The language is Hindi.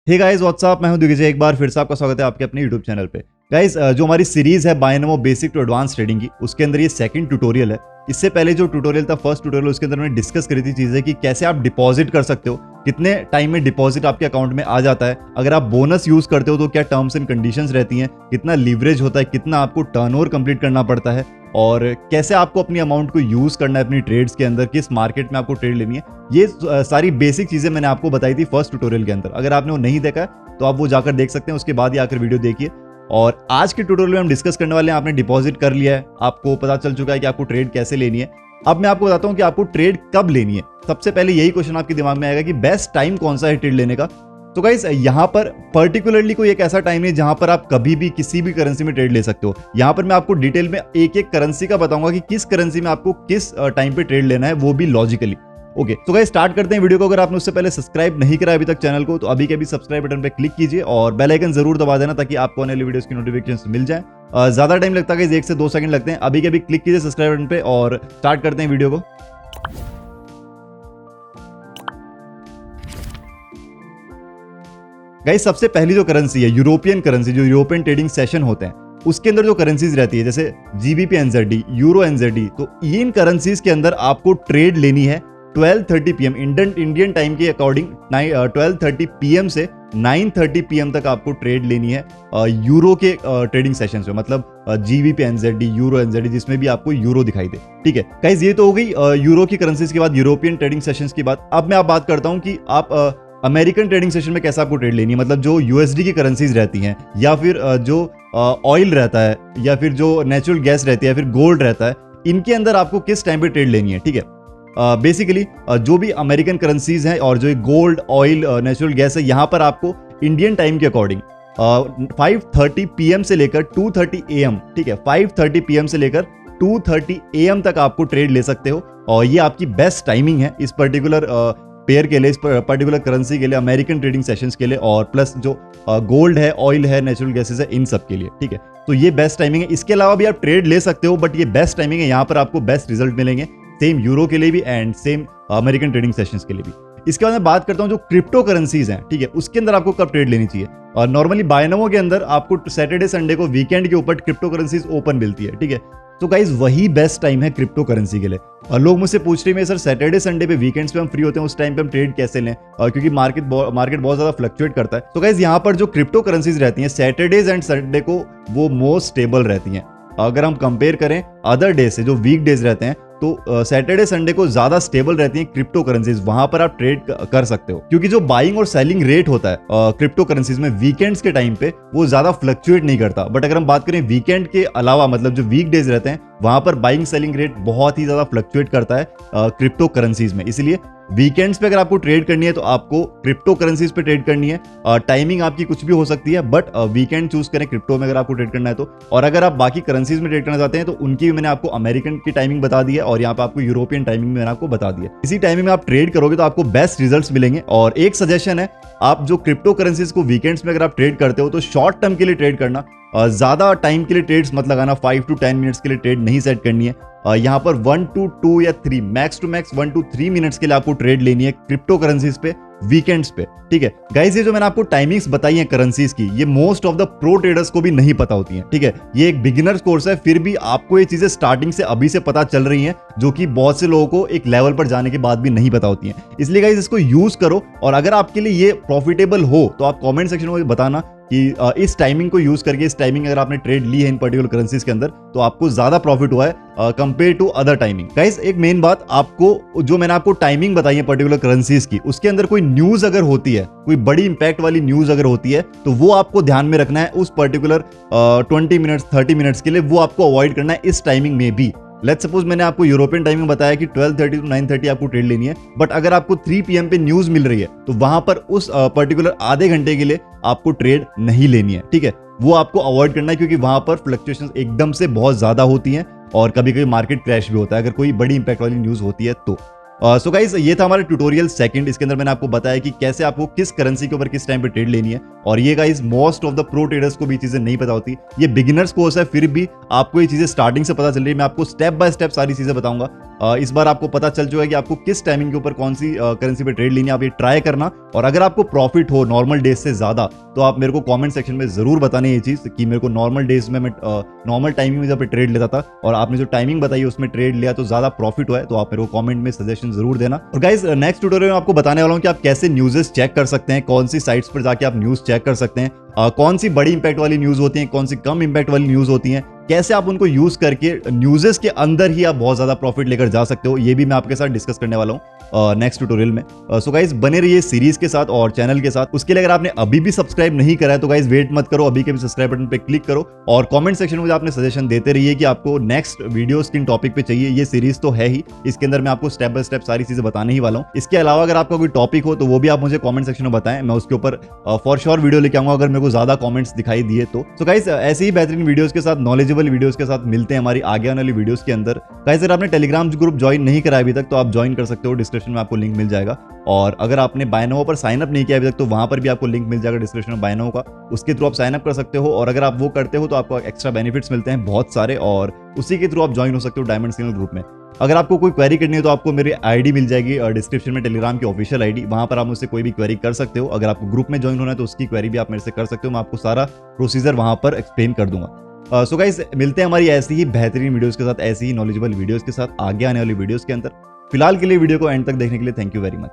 हे गाइस व्हाट्सअप, मैं हूं दिग्विजय। एक बार फिर से आपका स्वागत है आपके अपने यूट्यूब चैनल पे। गाइस जो हमारी सीरीज है बायनोमो बेसिक टू एडवांस ट्रेडिंग की, उसके अंदर ये सेकंड ट्यूटोरियल है। इससे पहले जो ट्यूटोरियल था फर्स्ट ट्यूटोरियल, उसके अंदर मैंने डिस्कस करी थी चीजें कि कैसे आप डिपॉजिट कर सकते हो, कितने टाइम में डिपॉजिट आपके अकाउंट में आ जाता है, अगर आप बोनस यूज करते हो तो क्या टर्म्स एंड कंडीशंस रहती हैं, कितना लीवरेज होता है, कितना आपको टर्नओवर कंप्लीट करना पड़ता है और कैसे आपको अपनी अमाउंट को यूज करना है अपनी ट्रेड्स के अंदर, किस मार्केट में आपको ट्रेड लेनी है। ये सारी बेसिक चीजें मैंने आपको बताई थी फर्स्ट ट्यूटोरियल के अंदर। अगर आपने वो नहीं देखा है तो आप वो जाकर देख सकते हैं, उसके बाद ही आकर वीडियो देखिए। और आज के ट्यूटोरियल में हम डिस्कस करने वाले हैं, आपने डिपॉजिट कर लिया है, आपको पता चल चुका है कि आपको ट्रेड कैसे लेनी है। अब मैं आपको बताता हूं कि आपको ट्रेड कब लेनी है। सबसे पहले यही क्वेश्चन आपके दिमाग में आएगा कि बेस्ट टाइम कौन सा है ट्रेड लेने का। तो गाइस यहाँ पर पर्टिकुलरली कोई एक ऐसा टाइम नहीं जहां पर आप कभी भी किसी भी करेंसी में ट्रेड ले सकते हो। यहाँ पर मैं आपको डिटेल में एक एक करेंसी का बताऊंगा कि किस करेंसी में आपको किस टाइम पे ट्रेड लेना है, वो भी लॉजिकली। ओके, तो गाइस स्टार्ट करते हैं वीडियो को। अगर आपने उससे पहले सब्सक्राइब नहीं करा अभी तक चैनल को, तो अभी के अभी सब्सक्राइब बटन पे क्लिक कीजिए और बेल आइकन जरूर दबा देना ताकि आपको आने वाली वीडियोस की नोटिफिकेशंस मिल जाए। ज्यादा टाइम लगता है, 1 से 2 सेकंड लगते हैं। अभी के अभी क्लिक कीजिए सब्सक्राइब बटन पे और स्टार्ट करते हैं वीडियो को। गाइस सबसे पहली जो करेंसी है यूरोपियन करेंसी, जो यूरोपियन ट्रेडिंग सेशन होते हैं उसके अंदर जो करेंसीज रहती है जैसे जीबीपी एनजेडी, यूरो एनजेडी, तो इन करेंसीज के अंदर आपको ट्रेड लेनी है 12:30 PM इंडियन टाइम के अकॉर्डिंग। 12:30 PM से 9:30 PM तक आपको ट्रेड लेनी है यूरो के ट्रेडिंग सेशंस में, मतलब जीबीपी एनजेडी, यूरो एनजेडी, जिसमें भी आपको यूरो दिखाई दे। ठीक है गाइस, ये तो हो गई यूरो की करेंसीज के बाद, यूरोपियन ट्रेडिंग सेशंस की बात। अब मैं आप बात करता हूं कि आप अमेरिकन ट्रेडिंग सेशन में कैसा आपको ट्रेड लेनी है, मतलब जो यूएसडी की करेंसीज रहती हैं या फिर जो ऑयल रहता है या फिर जो नेचुरल गैस रहती है या फिर गोल्ड रहता है, इनके अंदर आपको किस टाइम पे ट्रेड लेनी है। ठीक है, बेसिकली जो भी अमेरिकन करेंसीज हैं और जो गोल्ड, ऑयल, नेचुरल गैस है, यहाँ पर आपको इंडियन टाइम के अकॉर्डिंग 5:30 PM से लेकर 2:30 AM, ठीक है, 5:30 PM से लेकर 2:30 AM तक आपको ट्रेड ले सकते हो और ये आपकी बेस्ट टाइमिंग है इस पर्टिकुलर पेयर के लिए, इस पर्टिकुलर करेंसी के लिए, अमेरिकन ट्रेडिंग सेशंस के लिए, और प्लस जो गोल्ड है, ऑयल है, नेचुरल गैसेस है, इन सब के लिए। ठीक है, तो ये बेस्ट टाइमिंग है। इसके अलावा भी आप ट्रेड ले सकते हो, बट ये बेस्ट टाइमिंग है, यहाँ पर आपको बेस्ट रिजल्ट मिलेंगे, सेम यूरो के लिए भी and same American trading sessions के लिए भी। इसके बाद मैं बात करता हूँ जो क्रिप्टो करेंसीज हैं, ठीक है, उसके अंदर आपको कब ट्रेड लेनी चाहिए। और नॉर्मली बायनोमो के अंदर आपको सैटरडे संडे को, वीकेंड के ऊपर क्रिप्टो करेंसीज ओपन मिलती है। ठीक है, तो गाइज वही बेस्ट टाइम है क्रिप्टो करेंसी के लिए। और लोग मुझसे पूछ रहे हैं सर सैटरडे संडे पे, वीकेंड्स पे हम फ्री होते हैं, उस टाइम पे हम ट्रेड कैसे लें, और क्योंकि मार्केट बहुत ज्यादा फ्लक्चुएट करता है। तो गाइज यहाँ पर जो क्रिप्टो करेंसीज रहती हैं सैटरडेज एंड संडे को वो मोस्ट स्टेबल रहती हैं। अगर हम कंपेयर करें अदर डे से, जो वीक डेज रहते हैं, तो सैटरडे संडे को ज्यादा स्टेबल रहती हैं क्रिप्टो करेंसीज, वहां पर आप ट्रेड कर सकते हो, क्योंकि जो बाइंग और सेलिंग रेट होता है क्रिप्टो करेंसीज में वीकेंड्स के टाइम पे, वो ज्यादा फ्लक्चुएट नहीं करता। बट अगर हम बात करें वीकेंड के अलावा, मतलब जो वीक डेज रहते हैं, वहां पर बाइंग सेलिंग रेट बहुत ही ज्यादा फ्लक्चुएट करता है क्रिप्टो करेंसीज में। इसलिए वीकेंड्स पे अगर आपको ट्रेड करनी है तो आपको क्रिप्टो करेंसीज पे ट्रेड करनी है। टाइमिंग आपकी कुछ भी हो सकती है, बट वीकेंड चूज करें क्रिप्टो में अगर आपको ट्रेड करना है तो। और अगर आप बाकी करेंसीज में ट्रेड करना चाहते हैं तो उनकी भी मैंने आपको अमेरिकन की टाइमिंग बता दी है और यहाँ पे आपको यूरोपियन टाइमिंग मैंने आपको बता दिया। इसी टाइमिंग में आप ट्रेड करोगे तो आपको बेस्ट रिजल्ट्स मिलेंगे। और एक सजेशन है, आप जो क्रिप्टो करेंसीज को वीकेंड्स में अगर आप ट्रेड करते हो तो शॉर्ट टर्म के लिए ट्रेड करना, ज्यादा टाइम के लिए ट्रेड्स मत लगाना, 5 to 10 मिनट्स के लिए ट्रेड नहीं सेट करनी है। यहाँ पर 1 to 2 या 3, max to max 1 to 3 minutes के लिए आपको ट्रेड लेनी है क्रिप्टो करेंसीज पे, वीकेंड्स पे। ठीक है गाइस, ये जो मैंने आपको टाइमिंग्स बताई हैं करेंसीज की, ये most of the pro traders को भी नहीं पता होती हैं। ठीक है, ये एक बिगिनर्स कोर्स है, फिर भी आपको ये चीजें स्टार्टिंग से अभी से पता चल रही हैं, जो कि बहुत से लोगों को एक लेवल पर जाने के बाद भी नहीं पता होती हैं। इसलिए गाइस इसको यूज करो, और अगर आपके लिए ये प्रॉफिटेबल हो तो आप कॉमेंट सेक्शन में बताना कि इस टाइमिंग को यूज करके, इस टाइमिंग अगर आपने ट्रेड ली है इन पर्टिकुलर करेंसीज के अंदर, तो आपको ज्यादा प्रॉफिट हुआ है compare to other timing. Guys एक मेन बात, आपको जो मैंने आपको टाइमिंग बताई है पर्टिकुलर करेंसीज की, उसके अंदर कोई न्यूज अगर होती है, कोई बड़ी इंपैक्ट वाली न्यूज अगर होती है, तो वो आपको ध्यान में रखना है उस पर्टिकुलर 20 मिनट्स 30 मिनट्स के लिए, वो आपको अवॉइड करना है इस टाइमिंग में भी। लेट्स सपोज मैंने आपको यूरोपियन टाइमिंग बताया कि 12:30 to 9:30 आपको ट्रेड लेनी है, बट अगर आपको 3 PM पे न्यूज मिल रही है तो वहां पर उस पर्टिकुलर आधे घंटे के लिए आपको ट्रेड नहीं लेनी है। ठीक है, वो आपको अवॉइड करना है, क्योंकि वहां पर फ्लक्चुएशंस एकदम से बहुत ज्यादा होती हैं और कभी कभी मार्केट क्रैश भी होता है अगर कोई बड़ी इंपैक्ट वाली न्यूज होती है तो। सो गाइस ये था हमारा ट्यूटोरियल सेकंड। इसके अंदर मैंने आपको बताया कि कैसे आपको किस करेंसी के ऊपर किस टाइम पे ट्रेड लेनी है, और ये guys most of the pro traders को भी चीजें नहीं पता होती। ये बिगिनर्स कोर्स है, फिर भी आपको ये चीजें स्टार्टिंग से पता चल रही है। मैं आपको स्टेप बाय स्टेप सारी चीजें बताऊंगा इस बार आपको पता चल चुका है कि आपको किस टाइमिंग के ऊपर कौन सी करेंसी पे ट्रेड लेनी है। आप ये ट्राई करना, और अगर आपको प्रॉफिट हो नॉर्मल डेज से ज्यादा तो आप मेरे को कमेंट सेक्शन में जरूर बताने ये चीज कि मेरे को नॉर्मल डेज में मैं नॉर्मल टाइमिंग में जब ट्रेड लेता था और आपने जो टाइमिंग बताई उसमें ट्रेड लिया तो ज्यादा प्रॉफिट हुआ है, तो आप मेरे को कमेंट में सजेशन जरूर देना। और गाइस नेक्स्ट ट्यूटोरियल में आपको बताने वाला हूँ कि आप कैसे न्यूज़ेस चेक कर सकते हैं, कौन सी साइट्स पर जाके आप न्यूज़ चेक कर सकते हैं, कौन सी बड़ी इंपैक्ट वाली न्यूज़ होती है, कौन सी कम इंपैक्ट वाली न्यूज़ होती है, कैसे आप उनको यूज करके न्यूज़ेस के अंदर ही आप बहुत ज्यादा प्रॉफिट लेकर जा सकते हो, ये भी मैं आपके साथ डिस्कस करने वाला हूँ नेक्स्ट ट्यूटोरियल में। सो गाइस बने रहिए सीरीज के साथ और चैनल के साथ। उसके लिए अगर आपने अभी भी सब्सक्राइब नहीं करा है तो गाइस वेट मत करो, अभी के भी सब्सक्राइब बटन पे क्लिक करो और कमेंट सेक्शन में आपने सजेशन देते रहिए कि आपको नेक्स्ट वीडियोस किन टॉपिक पे चाहिए। ये सीरीज तो है ही, इसके अंदर मैं आपको स्टेप बाय स्टेप सारी चीजें बताने ही वाला हूँ। इसके अलावा अगर आपका कोई टॉपिक हो तो वो भी आप मुझे कमेंट सेक्शन में बताएं, मैं उसके ऊपर फॉर श्योर वीडियो लेके आऊंगा अगर मेरे को ज्यादा कमेंट्स दिखाई दिए तो। सो गाइस ऐसे ही बेहतरीन वीडियोस के साथ, नॉलेजेबल वीडियोस के साथ मिलते हैं हमारी आगे आने वाली वीडियोस के अंदर। गाइस अगर आपने टेलीग्राम ग्रुप ज्वाइन नहीं करा अभी तक तो आप ज्वाइन कर सकते हो, डिस्क्रिप्शन में आपको लिंक मिल जाएगा। और अगर आपने बायनोमो पर साइन अप नहीं किया अभी तक तो वहां पर भी आपको लिंक मिल जाएगा डिस्क्रिप्शन में बायनोमो का, उसके थ्रू आप साइन अप कर सकते हो। और अगर आप वो करते हो तो आपको एक्स्ट्रा बेनिफिट्स मिलते हैं बहुत सारे, और उसी के थ्रू आप ज्वाइन हो सकते हो डायमंड सिग्नल ग्रुप में। अगर आपको कोई क्वेरी करनी है तो आपको मेरी आईडी मिल जाएगी डिस्क्रिप्शन में, टेलीग्राम की ऑफिशियल आईडी, वहां पर आप मुझसे कोई भी क्वेरी कर सकते हो। अगर आपको ग्रुप में ज्वाइन होना है तो उसकी क्वेरी भी आप मेरे से कर सकते हो, मैं आपको सारा प्रोसीजर वहां पर एक्सप्लेन कर दूंगा। सो गाइस मिलते हैं हमारी ऐसी ही बेहतरीन वीडियोस के साथ, ऐसी ही नॉलेजेबल वीडियोस के साथ आगे आने वाली वीडियोस के अंदर। फिलहाल के लिए वीडियो को एंड तक देखने के लिए थैंक यू वेरी मच।